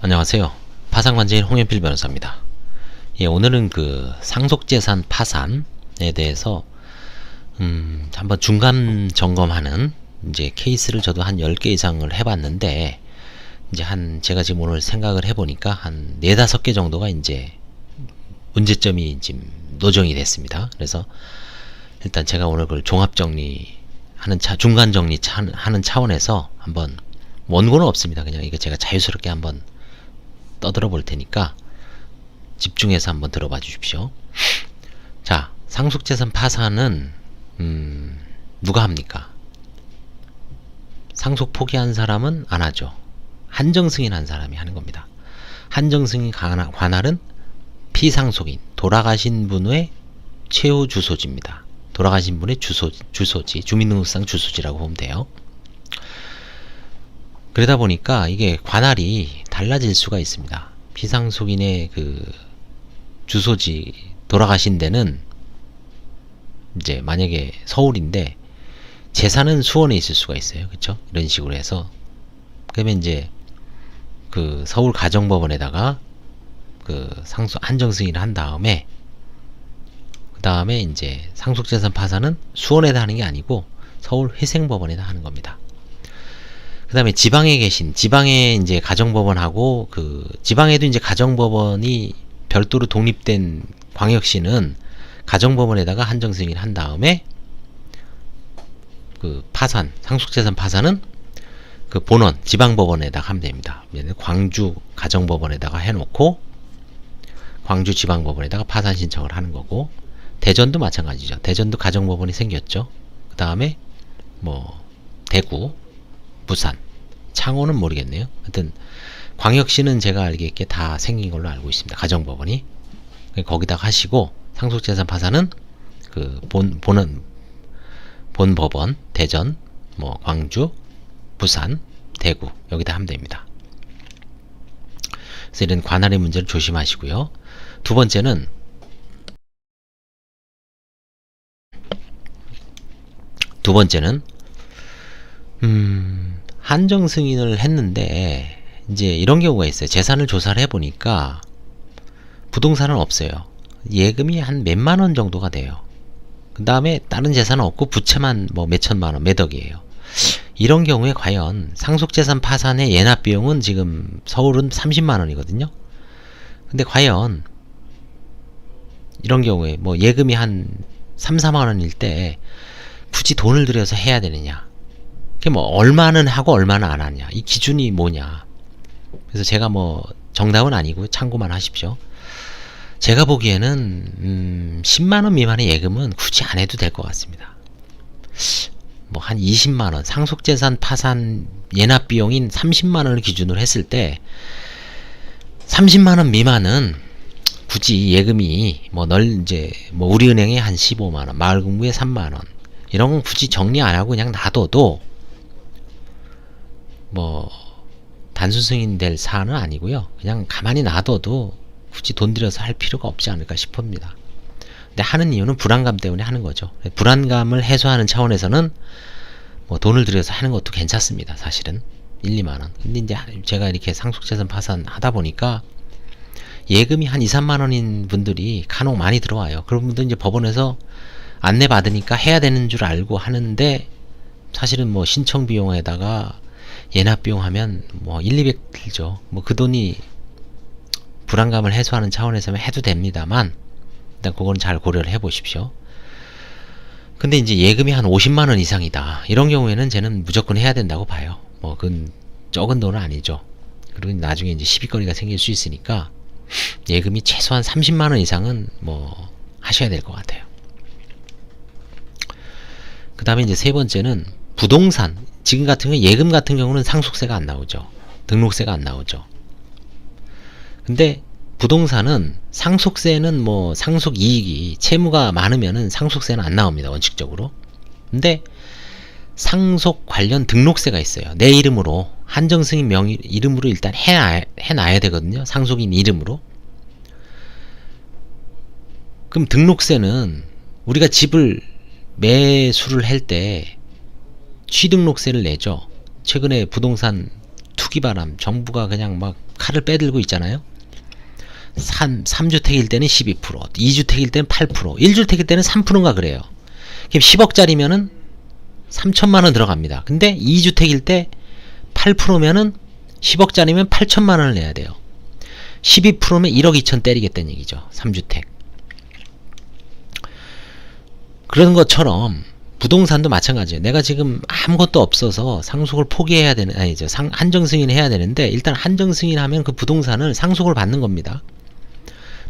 안녕하세요. 파산관제인 홍현필 변호사입니다. 예, 오늘은 그 상속재산 파산에 대해서 한번 중간 점검하는 이제 케이스를 저도 한 10개 이상을 해봤는데, 이제 제가 지금 오늘 생각을 해보니까 한 4, 5개 정도가 이제 문제점이 지금 노정이 됐습니다. 그래서 일단 제가 오늘 그걸 종합정리하는 중간 정리하는 차원에서 한번, 원고는 없습니다. 그냥 이거 제가 자유스럽게 한번 떠들어 볼 테니까 집중해서 한번 들어봐 주십시오. 자, 상속재산 파산은 누가 합니까? 상속 포기한 사람은 안 하죠. 한정승인한 사람이 하는 겁니다. 한정승인 관할은 피상속인, 돌아가신 분의 최후 주소지입니다. 돌아가신 분의 주소지, 주민등록상 주소지라고 보면 돼요. 그러다 보니까 이게 관할이 달라질 수가 있습니다. 피상속인의 그 주소지, 돌아가신 데는 이제 만약에 서울인데 재산은 수원에 있을 수가 있어요. 그쵸? 이런 식으로 해서, 그러면 이제 그 서울 가정법원에다가 그 한정승인을 한 다음에, 그 다음에 이제 상속재산 파산은 수원에다 하는 게 아니고 서울 회생법원에다 하는 겁니다. 그 다음에 지방에 이제 가정법원하고, 그 지방에도 이제 가정법원이 별도로 독립된 광역시는 가정법원에다가 한정승인 한 다음에 그 상속재산 파산은 그 본원 지방법원에다가 하면 됩니다. 광주 가정법원에다가 해놓고 광주 지방법원에다가 파산 신청을 하는 거고, 대전도 마찬가지죠. 대전도 가정법원이 생겼죠. 그 다음에 뭐 대구, 부산, 창원은 모르겠네요. 하여튼 광역시는 제가 알기에 다 생긴 걸로 알고 있습니다. 가정법원이. 거기다가 하시고, 상속재산 파산은 그 본법원, 대전, 뭐 광주, 부산, 대구, 여기다 하면 됩니다. 그래서 이런 관할의 문제를 조심하시고요. 두 번째는 한정 승인을 했는데 이제 이런 경우가 있어요. 재산을 조사를 해보니까 부동산은 없어요. 예금이 한 몇만 원 정도가 돼요. 그 다음에 다른 재산은 없고 부채만 뭐 몇천만 원, 몇 억이에요. 이런 경우에 과연 상속재산 파산의 예납 비용은 지금 서울은 30만 원이거든요. 근데 과연 이런 경우에 뭐 예금이 한 3, 4만 원일 때 굳이 돈을 들여서 해야 되느냐? 그게 뭐 얼마는 하고 얼마는 안 하냐? 이 기준이 뭐냐? 그래서 제가 뭐 정답은 아니고 참고만 하십시오. 제가 보기에는 10만원 미만의 예금은 굳이 안 해도 될 것 같습니다. 뭐 한 20만원, 상속재산 파산 예납 비용인 30만원을 기준으로 했을 때 30만원 미만은 굳이 예금이 뭐 이제 뭐 우리은행에 한 15만원, 마을금고에 3만원, 이런 건 굳이 정리 안 하고 그냥 놔둬도 뭐 단순 승인될 사안은 아니고요. 그냥 가만히 놔둬도 굳이 돈 들여서 할 필요가 없지 않을까 싶습니다. 근데 하는 이유는 불안감 때문에 하는 거죠. 불안감을 해소하는 차원에서는 뭐 돈을 들여서 하는 것도 괜찮습니다. 사실은 1, 2만원. 근데 이제 제가 이렇게 상속재산 파산 하다 보니까 예금이 한 2, 3만원인 분들이 간혹 많이 들어와요. 그런 분들 이제 법원에서 안내 받으니까 해야 되는 줄 알고 하는데, 사실은 뭐 신청 비용에다가 예납 비용 하면 뭐 1, 200 들죠. 뭐 그 돈이 불안감을 해소하는 차원에서는 해도 됩니다만, 일단 그건 잘 고려를 해 보십시오. 근데 이제 예금이 한 50만원 이상이다, 이런 경우에는 저는 무조건 해야 된다고 봐요. 뭐 그건 적은 돈은 아니죠. 그리고 나중에 이제 시비거리가 생길 수 있으니까 예금이 최소한 30만원 이상은 뭐 하셔야 될 것 같아요. 그 다음에 이제 세 번째는 부동산. 지금 같은 경우 예금 같은 경우는 상속세가 안 나오죠. 등록세가 안 나오죠. 근데 부동산은 상속세는 뭐 상속 이익이 채무가 많으면은 상속세는 안 나옵니다. 원칙적으로. 근데 상속 관련 등록세가 있어요. 내 이름으로, 한정승인 이름으로 일단 해놔야 되거든요. 상속인 이름으로. 그럼 등록세는 우리가 집을 매수를 할 때 취등록세를 내죠. 최근에 부동산 투기바람, 정부가 그냥 막 칼을 빼들고 있잖아요. 3주택일 때는 12%, 2주택일 때는 8%, 1주택일 때는 3%인가 그래요. 그럼 10억짜리면은 3천만원 들어갑니다. 근데 2주택일 때 8%면은 10억짜리면 8천만원을 내야 돼요. 12%면 1억 2천 때리겠다는 얘기죠. 3주택. 그런 것처럼 부동산도 마찬가지예요. 내가 지금 아무것도 없어서 상속을 포기해야 되는, 아니죠. 한정승인 해야 되는데, 일단 한정승인 하면 그 부동산을 상속을 받는 겁니다.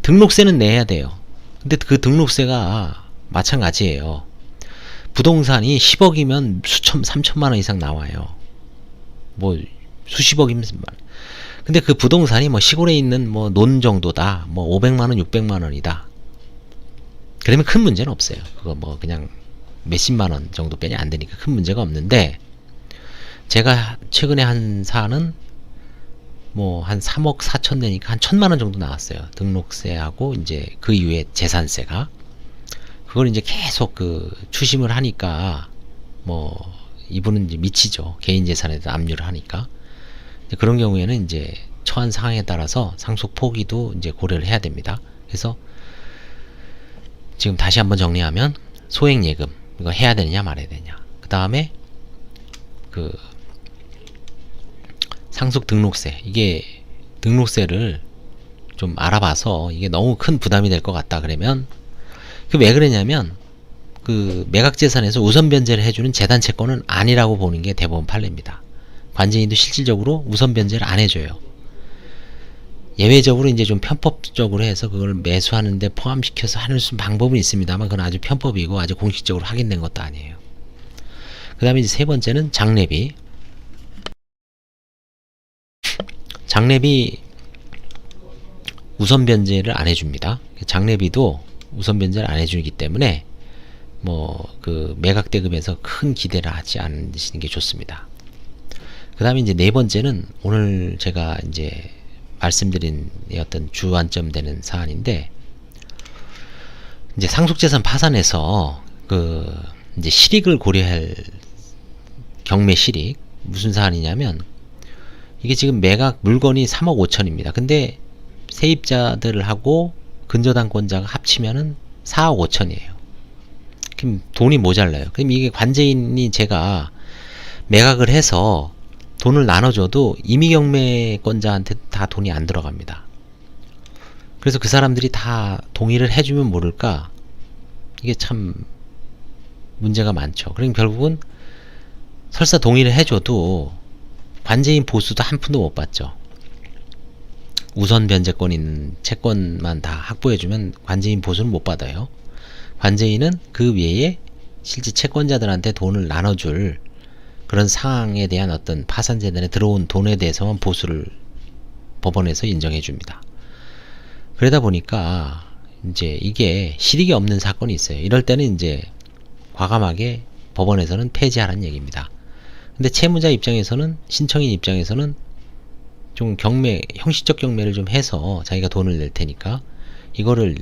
등록세는 내야 돼요. 근데 그 등록세가 마찬가지예요. 부동산이 10억이면 3천만원 이상 나와요. 뭐, 수십억이면. 근데 그 부동산이 뭐 시골에 있는 뭐 논 정도다. 뭐 500만원, 600만원이다. 그러면 큰 문제는 없어요. 그거 뭐 그냥 몇십만원 정도 빼냐 안 되니까 큰 문제가 없는데, 제가 최근에 한 사는 뭐 한 3억 4천 되니까 한 1,000만원 정도 나왔어요. 등록세하고 이제 그 이후에 재산세가. 그걸 이제 계속 그 추심을 하니까 뭐 이분은 이제 미치죠. 개인 재산에도 압류를 하니까. 그런 경우에는 이제 처한 상황에 따라서 상속 포기도 이제 고려를 해야 됩니다. 그래서 지금 다시 한번 정리하면 소액예금 이거 해야 되느냐 말아야 되냐. 그 다음에 그 상속 등록세, 이게 등록세를 좀 알아봐서 이게 너무 큰 부담이 될 것 같다 그러면, 그 왜 그러냐면 그 매각재산에서 우선 변제를 해주는 재단 채권은 아니라고 보는 게 대법원 판례입니다. 관제인도 실질적으로 우선 변제를 안 해줘요. 예외적으로 이제 좀 편법적으로 해서 그걸 매수하는데 포함시켜서 하는 방법은 있습니다만, 그건 아주 편법이고 아주 공식적으로 확인된 것도 아니에요. 그 다음에 이제 세 번째는 장례비. 장례비 우선 변제를 안 해줍니다. 장례비도 우선 변제를 안 해주기 때문에 뭐 그 매각대금에서 큰 기대를 하지 않으시는 게 좋습니다. 그 다음에 이제 네 번째는 오늘 제가 이제 말씀드린 어떤 주안점 되는 사안인데, 이제 상속재산 파산에서 그 이제 실익을 고려할 경매 실익, 무슨 사안이냐면, 이게 지금 매각 물건이 3억 5천입니다. 근데 세입자들하고 근저당권자가 합치면은 4억 5천이에요. 그럼 돈이 모자라요. 그럼 이게 관제인이 제가 매각을 해서 돈을 나눠줘도 임의경매권자한테 다 돈이 안 들어갑니다. 그래서 그 사람들이 다 동의를 해주면 모를까, 이게 참 문제가 많죠. 그럼 결국은 설사 동의를 해줘도 관제인 보수도 한 푼도 못 받죠. 우선 변제권 있는 채권만 다 확보해주면 관제인 보수는 못 받아요. 관제인은 그 외에 실제 채권자들한테 돈을 나눠줄 그런 상황에 대한 어떤 파산재단에 들어온 돈에 대해서만 보수를 법원에서 인정해 줍니다. 그러다 보니까 이제 이게 실익이 없는 사건이 있어요. 이럴 때는 이제 과감하게 법원에서는 폐지하라는 얘기입니다. 근데 채무자 입장에서는, 신청인 입장에서는 좀 경매, 형식적 경매를 좀 해서 자기가 돈을 낼 테니까 이거를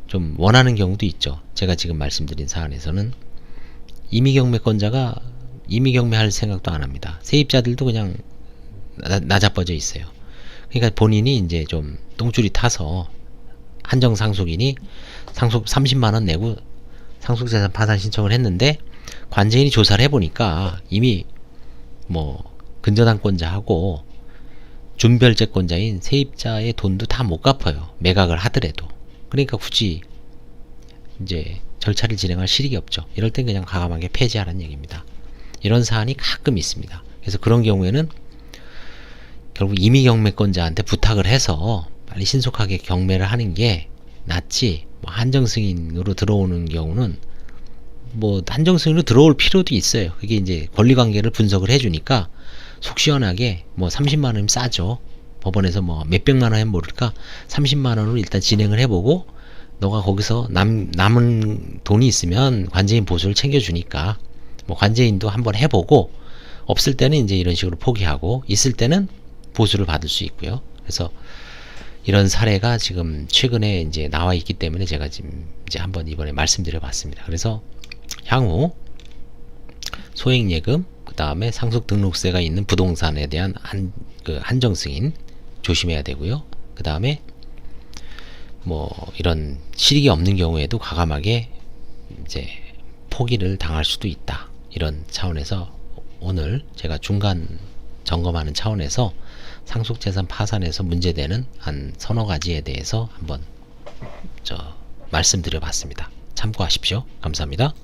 좀 원하는 경우도 있죠. 제가 지금 말씀드린 사안에서는 임의경매권자가 임의경매할 생각도 안 합니다. 세입자들도 그냥 나자빠져 있어요. 그러니까 본인이 이제 좀 똥줄이 타서 한정상속인이 상속 30만원 내고 상속재산 파산 신청을 했는데, 관제인이 조사를 해보니까 이미 뭐 근저당권자하고 준별제권자인 세입자의 돈도 다 못 갚아요. 매각을 하더라도. 그러니까 굳이 이제 절차를 진행할 실익이 없죠. 이럴 땐 그냥 과감하게 폐지하라는 얘기입니다. 이런 사안이 가끔 있습니다. 그래서 그런 경우에는 결국 임의경매권자한테 부탁을 해서 빨리 신속하게 경매를 하는 게 낫지, 뭐 한정승인으로 들어오는 경우는 뭐 한정승인으로 들어올 필요도 있어요. 그게 이제 권리관계를 분석을 해주니까 속 시원하게 뭐 30만원이면 싸죠. 법원에서 뭐 몇백만원 하면 모를까 30만원으로 일단 진행을 해보고, 너가 거기서 남은 돈이 있으면 관제인 보수를 챙겨주니까 뭐 관제인도 한번 해보고, 없을 때는 이제 이런 식으로 포기하고, 있을 때는 보수를 받을 수 있고요. 그래서 이런 사례가 지금 최근에 이제 나와 있기 때문에 제가 지금 이제 한번 이번에 말씀드려 봤습니다. 그래서 향후 소액예금, 그 다음에 상속 등록세가 있는 부동산에 대한 한정 승인 조심해야 되고요. 그 다음에 뭐 이런 실익이 없는 경우에도 과감하게 이제 포기를 당할 수도 있다. 이런 차원에서 오늘 제가 중간 점검하는 차원에서 상속재산 파산에서 문제되는 한 서너 가지에 대해서 한번 말씀드려 봤습니다. 참고하십시오. 감사합니다.